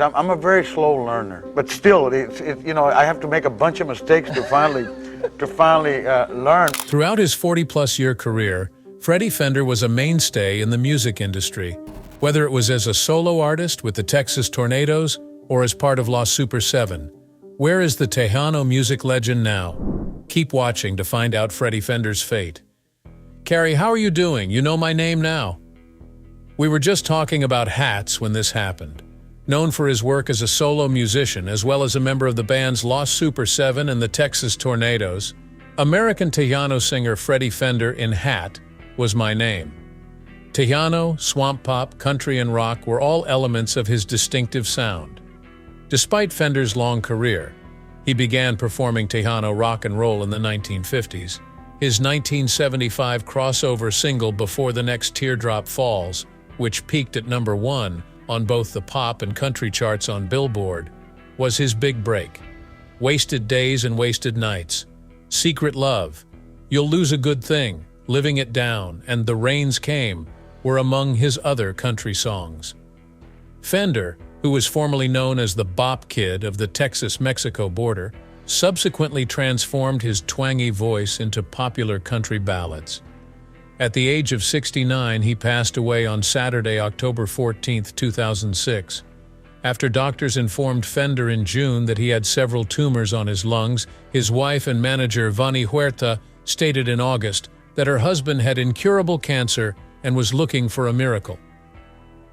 I'm a very slow learner, but still, I have to make a bunch of mistakes to finally learn. Throughout his 40-plus-year career, Freddy Fender was a mainstay in the music industry, whether it was as a solo artist with the Texas Tornadoes or as part of La Super 7. Where is the Tejano music legend now? Keep watching to find out Freddy Fender's fate. Carrie, how are you doing? You know my name now. We were just talking about hats when this happened. Known for his work as a solo musician as well as a member of the bands La Super 7 and the Texas Tornadoes, American Tejano singer Freddy Fender in Hat was my name. Tejano, swamp pop, country, and rock were all elements of his distinctive sound. Despite Fender's long career, he began performing Tejano rock and roll in the 1950s. His 1975 crossover single Before the Next Teardrop Falls, which peaked at #1 on both the pop and country charts on Billboard, was his big break. Wasted Days and Wasted Nights, Secret Love, You'll Lose a Good Thing, Living It Down, and The Rains Came were among his other country songs. Fender, who was formerly known as the Bop Kid of the Texas-Mexico border, subsequently transformed his twangy voice into popular country ballads. At the age of 69, he passed away on Saturday, October 14, 2006. After doctors informed Fender in June that he had several tumors on his lungs, his wife and manager Vani Huerta stated in August that her husband had incurable cancer and was looking for a miracle.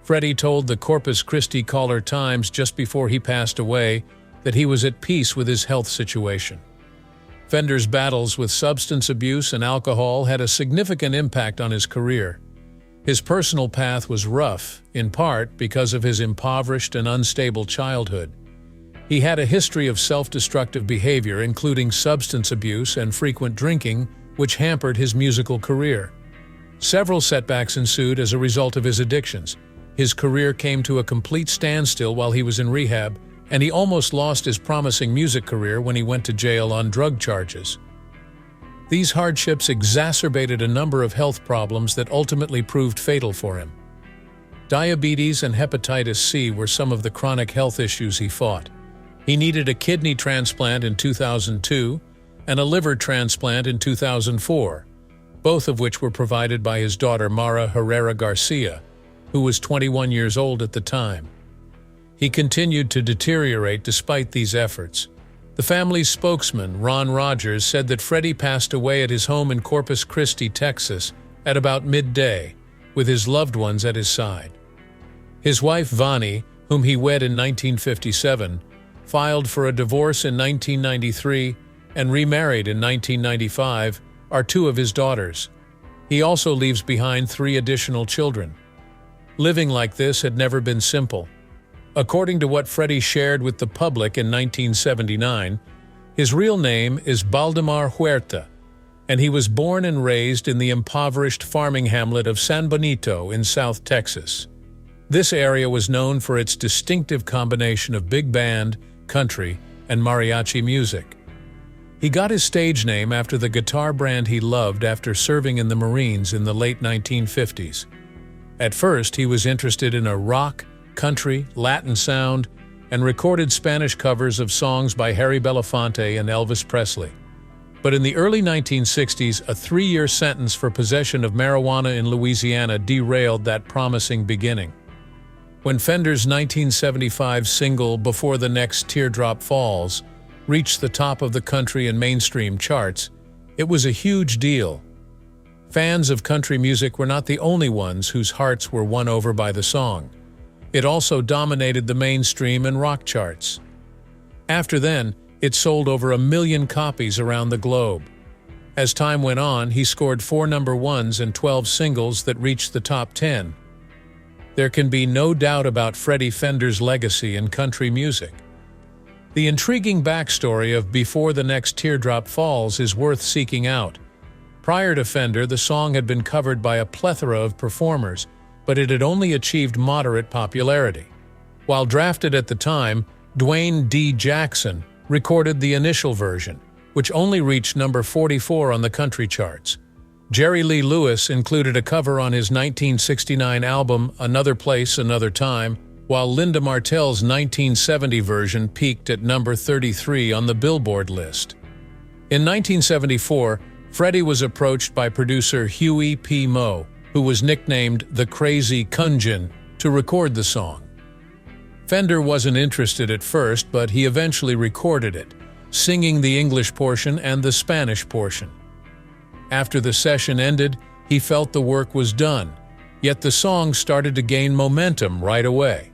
Freddie told the Corpus Christi Caller-Times just before he passed away that he was at peace with his health situation. Fender's battles with substance abuse and alcohol had a significant impact on his career. His personal path was rough, in part because of his impoverished and unstable childhood. He had a history of self-destructive behavior, including substance abuse and frequent drinking, which hampered his musical career. Several setbacks ensued as a result of his addictions. His career came to a complete standstill while he was in rehab, and he almost lost his promising music career when he went to jail on drug charges. These hardships exacerbated a number of health problems that ultimately proved fatal for him. Diabetes and hepatitis C were some of the chronic health issues he fought. He needed a kidney transplant in 2002 and a liver transplant in 2004, both of which were provided by his daughter Mara Herrera Garcia, who was 21 years old at the time. He continued to deteriorate despite these efforts. The family's spokesman, Ron Rogers, said that Freddie passed away at his home in Corpus Christi, Texas, at about midday, with his loved ones at his side. His wife, Vani, whom he wed in 1957, filed for a divorce in 1993 and remarried in 1995, are two of his daughters. He also leaves behind 3 additional children. Living like this had never been simple. According to what Freddie shared with the public in 1979, his real name is Baldemar Huerta, and he was born and raised in the impoverished farming hamlet of San Benito in South Texas. This area was known for its distinctive combination of big band, country, and mariachi music. He got his stage name after the guitar brand he loved after serving in the Marines in the late 1950s. At first, he was interested in a rock, country, Latin sound, and recorded Spanish covers of songs by Harry Belafonte and Elvis Presley. But in the early 1960s, a 3-year sentence for possession of marijuana in Louisiana derailed that promising beginning. When Fender's 1975 single Before the Next Teardrop Falls reached the top of the country and mainstream charts, it was a huge deal. Fans of country music were not the only ones whose hearts were won over by the song. It also dominated the mainstream and rock charts. After then, it sold over 1 million copies around the globe. As time went on, he scored 4 #1s and 12 singles that reached the top 10. There can be no doubt about Freddy Fender's legacy in country music. The intriguing backstory of Before the Next Teardrop Falls is worth seeking out. Prior to Fender, the song had been covered by a plethora of performers, but it had only achieved moderate popularity. While drafted at the time, Dwayne D. Jackson recorded the initial version, which only reached number 44 on the country charts. Jerry Lee Lewis included a cover on his 1969 album Another Place, Another Time, while Linda Martell's 1970 version peaked at number 33 on the Billboard list. In 1974, Freddie was approached by producer Huey P. Moe, who was nicknamed the Crazy Kunjin, to record the song. Fender wasn't interested at first, but he eventually recorded it, singing the English portion and the Spanish portion. After the session ended, he felt the work was done, yet the song started to gain momentum right away.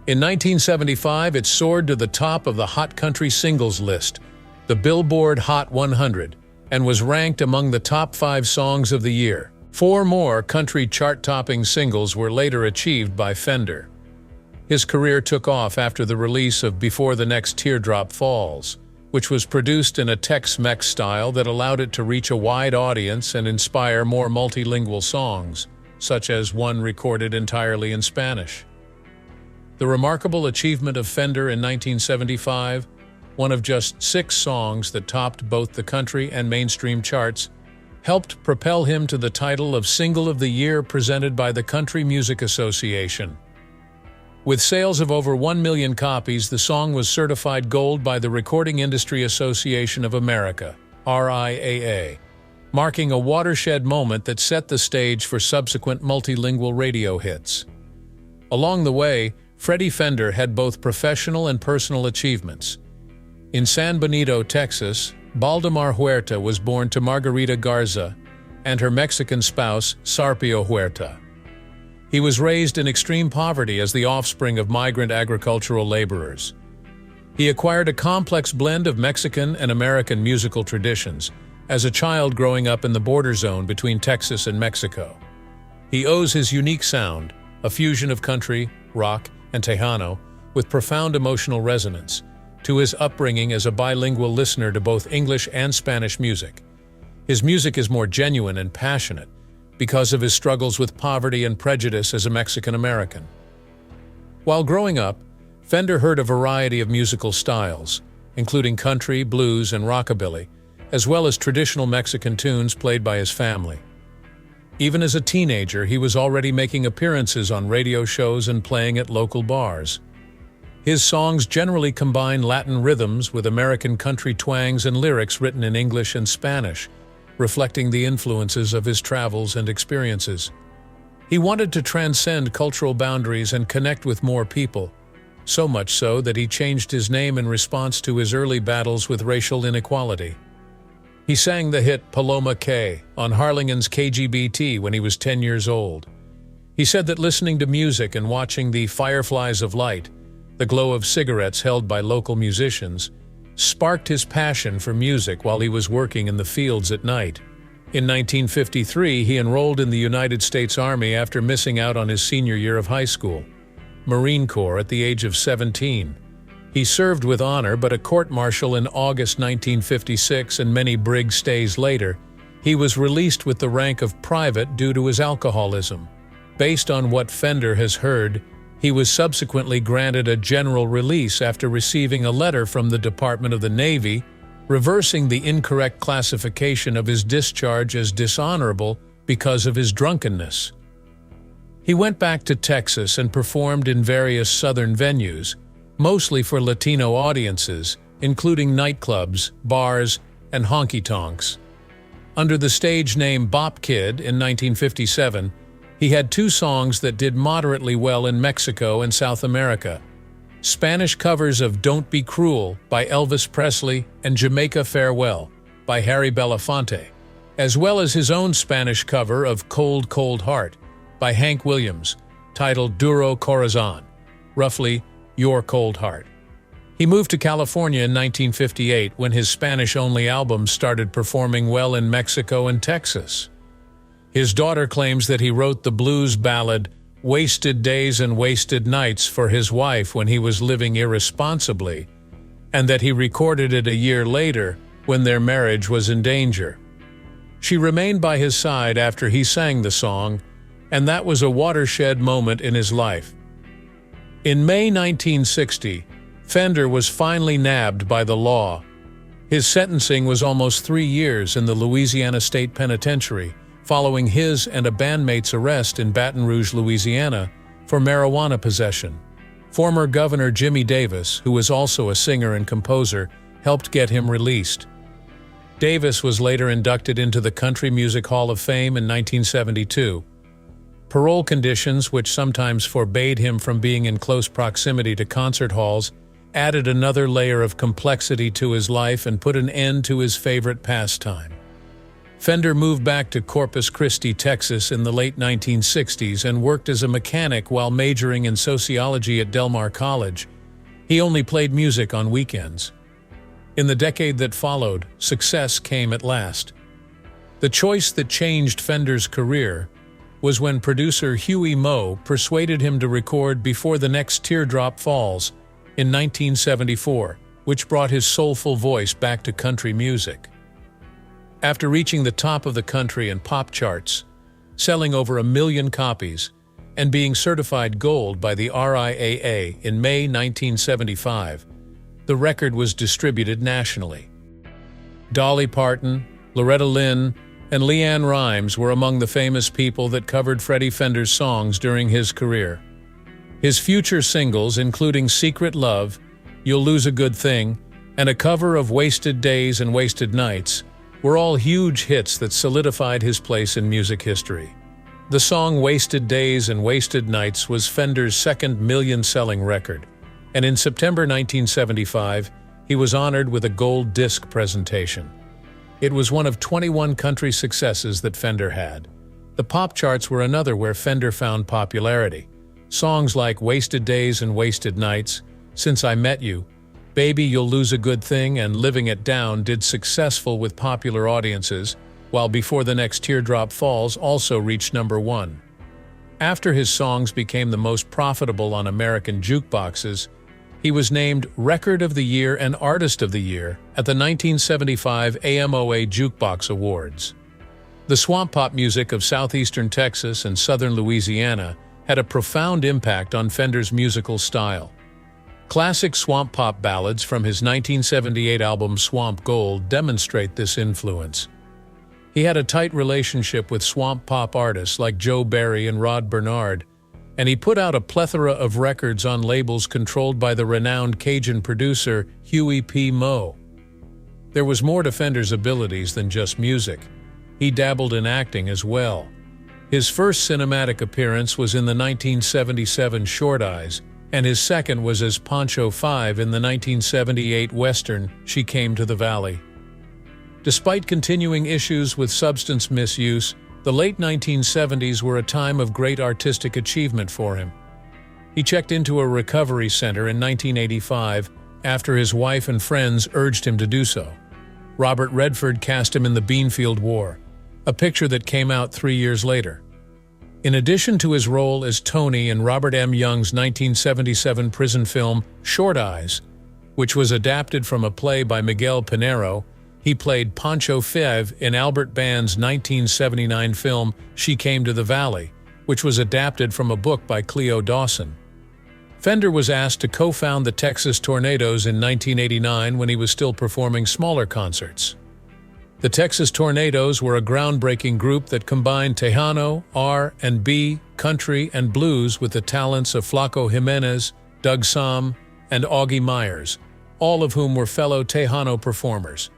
In 1975, it soared to the top of the Hot Country Singles list, the Billboard Hot 100, and was ranked among the top 5 songs of the year. 4 more country chart-topping singles were later achieved by Fender. His career took off after the release of Before the Next Teardrop Falls, which was produced in a Tex-Mex style that allowed it to reach a wide audience and inspire more multilingual songs, such as one recorded entirely in Spanish. The remarkable achievement of Fender in 1975, one of just 6 songs that topped both the country and mainstream charts, helped propel him to the title of Single of the Year presented by the Country Music Association. With sales of over 1 million copies, the song was certified gold by the Recording Industry Association of America, RIAA, marking a watershed moment that set the stage for subsequent multilingual radio hits. Along the way, Freddy Fender had both professional and personal achievements. In San Benito, Texas, Baldemar Huerta was born to Margarita Garza and her Mexican spouse, Sarpio Huerta. He was raised in extreme poverty as the offspring of migrant agricultural laborers. He acquired a complex blend of Mexican and American musical traditions as a child growing up in the border zone between Texas and Mexico. He owes his unique sound, a fusion of country, rock, and Tejano, with profound emotional resonance, to his upbringing as a bilingual listener to both English and Spanish music. His music is more genuine and passionate because of his struggles with poverty and prejudice as a Mexican-American. While growing up, Fender heard a variety of musical styles, including country, blues, and rockabilly, as well as traditional Mexican tunes played by his family. Even as a teenager, he was already making appearances on radio shows and playing at local bars. His songs generally combine Latin rhythms with American country twangs and lyrics written in English and Spanish, reflecting the influences of his travels and experiences. He wanted to transcend cultural boundaries and connect with more people, so much so that he changed his name in response to his early battles with racial inequality. He sang the hit Paloma K on Harlingen's KGBT when he was 10 years old. He said that listening to music and watching the fireflies of light, the glow of cigarettes held by local musicians, sparked his passion for music while he was working in the fields at night. In 1953, he enrolled in the United States Army after missing out on his senior year of high school, Marine Corps, at the age of 17. He served with honor, but a court-martial in August 1956 and many brig stays later, he was released with the rank of private due to his alcoholism. Based on what Fender has heard, he was subsequently granted a general release after receiving a letter from the Department of the Navy reversing the incorrect classification of his discharge as dishonorable because of his drunkenness. He went back to Texas and performed in various southern venues, mostly for Latino audiences, including nightclubs, bars, and honky-tonks. Under the stage name Bop Kid in 1957, he had 2 songs that did moderately well in Mexico and South America: Spanish covers of Don't Be Cruel by Elvis Presley and Jamaica Farewell by Harry Belafonte, as well as his own Spanish cover of Cold, Cold Heart by Hank Williams, titled Duro Corazon, roughly Your Cold Heart. He moved to California in 1958 when his Spanish-only albums started performing well in Mexico and Texas. His daughter claims that he wrote the blues ballad Wasted Days and Wasted Nights for his wife when he was living irresponsibly, and that he recorded it a year later when their marriage was in danger. She remained by his side after he sang the song, and that was a watershed moment in his life. In May 1960, Fender was finally nabbed by the law. His sentencing was almost 3 years in the Louisiana State Penitentiary, following his and a bandmate's arrest in Baton Rouge, Louisiana, for marijuana possession. Former Governor Jimmy Davis, who was also a singer and composer, helped get him released. Davis was later inducted into the Country Music Hall of Fame in 1972. Parole conditions, which sometimes forbade him from being in close proximity to concert halls, added another layer of complexity to his life and put an end to his favorite pastime. Fender moved back to Corpus Christi, Texas in the late 1960s and worked as a mechanic while majoring in sociology at Del Mar College. He only played music on weekends. In the decade that followed, success came at last. The choice that changed Fender's career was when producer Huey Moe persuaded him to record Before the Next Teardrop Falls in 1974, which brought his soulful voice back to country music. After reaching the top of the country and pop charts, selling over 1 million copies, and being certified gold by the RIAA in May 1975, the record was distributed nationally. Dolly Parton, Loretta Lynn, and Leanne Rimes were among the famous people that covered Freddy Fender's songs during his career. His future singles, including Secret Love, You'll Lose a Good Thing, and a cover of Wasted Days and Wasted Nights, were all huge hits that solidified his place in music history. The song Wasted Days and Wasted Nights was Fender's second million-selling record, and in September 1975, he was honored with a gold disc presentation. It was one of 21 country successes that Fender had. The pop charts were another where Fender found popularity. Songs like Wasted Days and Wasted Nights, Since I Met You, Baby You'll Lose a Good Thing, and Living It Down did successful with popular audiences, while Before the Next Teardrop Falls also reached #1. After his songs became the most profitable on American jukeboxes, he was named Record of the Year and Artist of the Year at the 1975 AMOA Jukebox Awards. The swamp pop music of southeastern Texas and southern Louisiana had a profound impact on Fender's musical style. Classic swamp pop ballads from his 1978 album Swamp Gold demonstrate this influence. He had a tight relationship with swamp pop artists like Joe Barry and Rod Bernard, and he put out a plethora of records on labels controlled by the renowned Cajun producer Huey P. Moe. There was more to Fender's abilities than just music. He dabbled in acting as well. His first cinematic appearance was in the 1977 Short Eyes, and his second was as Pancho 5 in the 1978 Western She Came to the Valley. Despite continuing issues with substance misuse, the late 1970s were a time of great artistic achievement for him. He checked into a recovery center in 1985 after his wife and friends urged him to do so. Robert Redford cast him in The Beanfield War, a picture that came out 3 years later. In addition to his role as Tony in Robert M. Young's 1977 prison film Short Eyes, which was adapted from a play by Miguel Pinheiro, he played Pancho Five in Albert Band's 1979 film She Came to the Valley, which was adapted from a book by Cleo Dawson. Fender was asked to co-found the Texas Tornadoes in 1989 when he was still performing smaller concerts. The Texas Tornadoes were a groundbreaking group that combined Tejano, R&B, country, and blues with the talents of Flaco Jimenez, Doug Sahm, and Augie Myers, all of whom were fellow Tejano performers.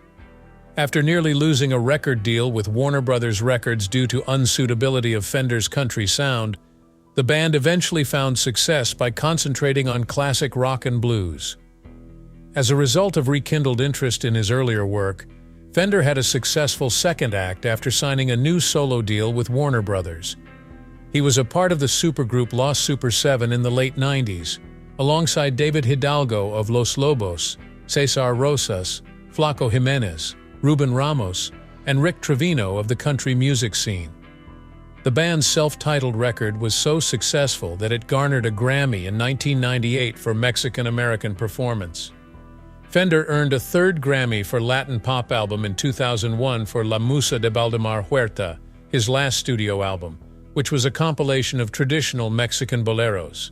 After nearly losing a record deal with Warner Brothers Records due to unsuitability of Fender's country sound, the band eventually found success by concentrating on classic rock and blues. As a result of rekindled interest in his earlier work, Fender had a successful second act after signing a new solo deal with Warner Brothers. He was a part of the supergroup Los Super 7 in the late 90s, alongside David Hidalgo of Los Lobos, Cesar Rosas, Flaco Jimenez, Ruben Ramos, and Rick Trevino of the country music scene. The band's self-titled record was so successful that it garnered a Grammy in 1998 for Mexican-American performance. Fender earned a third Grammy for Latin Pop Album in 2001 for La Musa de Valdemar Huerta, his last studio album, which was a compilation of traditional Mexican boleros.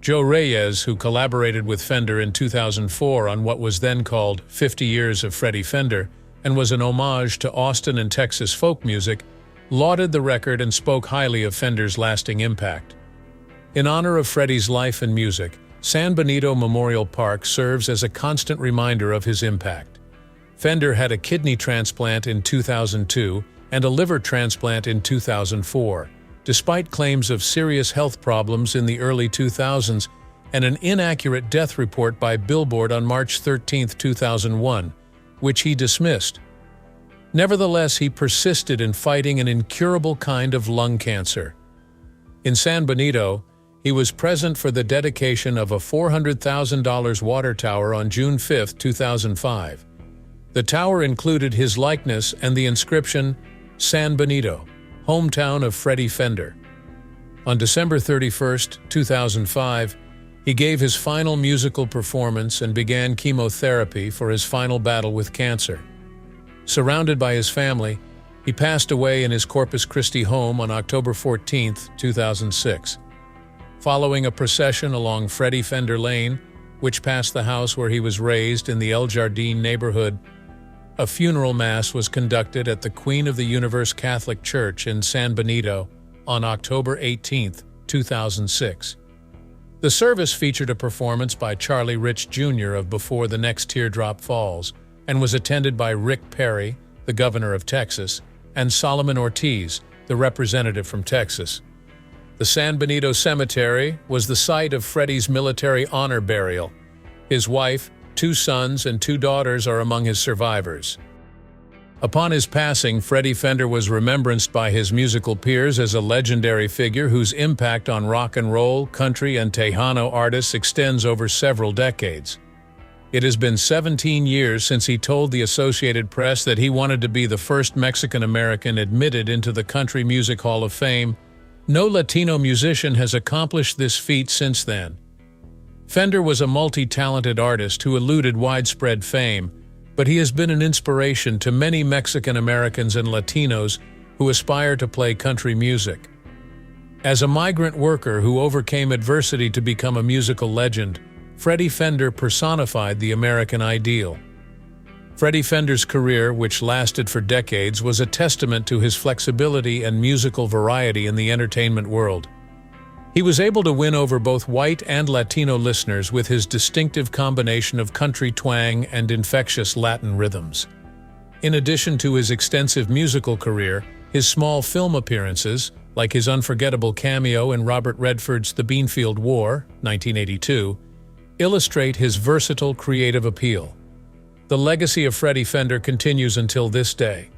Joe Reyes, who collaborated with Fender in 2004 on what was then called 50 Years of Freddy Fender, and was an homage to Austin and Texas folk music, lauded the record and spoke highly of Fender's lasting impact. In honor of Freddy's life and music, San Benito Memorial Park serves as a constant reminder of his impact. Fender had a kidney transplant in 2002 and a liver transplant in 2004, despite claims of serious health problems in the early 2000s and an inaccurate death report by Billboard on March 13, 2001, which he dismissed. Nevertheless, he persisted in fighting an incurable kind of lung cancer. In San Benito, he was present for the dedication of a $400,000 water tower on June 5, 2005. The tower included his likeness and the inscription, "San Benito, hometown of Freddy Fender." On December 31, 2005, he gave his final musical performance and began chemotherapy for his final battle with cancer. Surrounded by his family, he passed away in his Corpus Christi home on October 14, 2006. Following a procession along Freddy Fender Lane, which passed the house where he was raised in the El Jardín neighborhood, a funeral mass was conducted at the Queen of the Universe Catholic Church in San Benito on October 18, 2006. The service featured a performance by Charlie Rich Jr. of Before the Next Teardrop Falls and was attended by Rick Perry, the governor of Texas, and Solomon Ortiz, the representative from Texas. The San Benito Cemetery was the site of Freddy's military honor burial. His wife, 2 sons, and 2 daughters are among his survivors. Upon his passing, Freddy Fender was remembranced by his musical peers as a legendary figure whose impact on rock and roll, country, and Tejano artists extends over several decades. It has been 17 years since he told the Associated Press that he wanted to be the first Mexican-American admitted into the Country Music Hall of Fame. No Latino musician has accomplished this feat since then. Fender was a multi-talented artist who eluded widespread fame, but he has been an inspiration to many Mexican Americans and Latinos who aspire to play country music. As a migrant worker who overcame adversity to become a musical legend, Freddy Fender personified the American ideal. Freddy Fender's career, which lasted for decades, was a testament to his flexibility and musical variety in the entertainment world. He was able to win over both white and Latino listeners with his distinctive combination of country twang and infectious Latin rhythms. In addition to his extensive musical career, his small film appearances, like his unforgettable cameo in Robert Redford's The Beanfield War, 1982, illustrate his versatile creative appeal. The legacy of Freddy Fender continues until this day.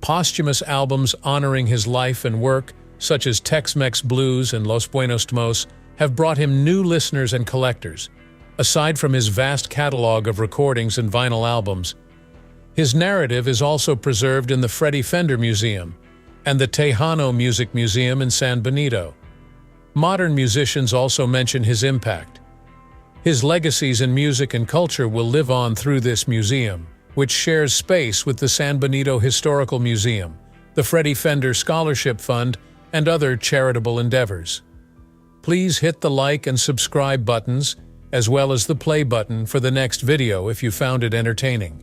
Posthumous albums honoring his life and work, such as Tex-Mex Blues and Los Buenos Mos, have brought him new listeners and collectors. Aside from his vast catalog of recordings and vinyl albums, his narrative is also preserved in the Freddy Fender Museum and the Tejano Music Museum in San Benito. Modern musicians also mention his impact. His legacies in music and culture will live on through this museum, which shares space with the San Benito Historical Museum, the Freddy Fender Scholarship Fund, and other charitable endeavors. Please hit the like and subscribe buttons, as well as the play button for the next video if you found it entertaining.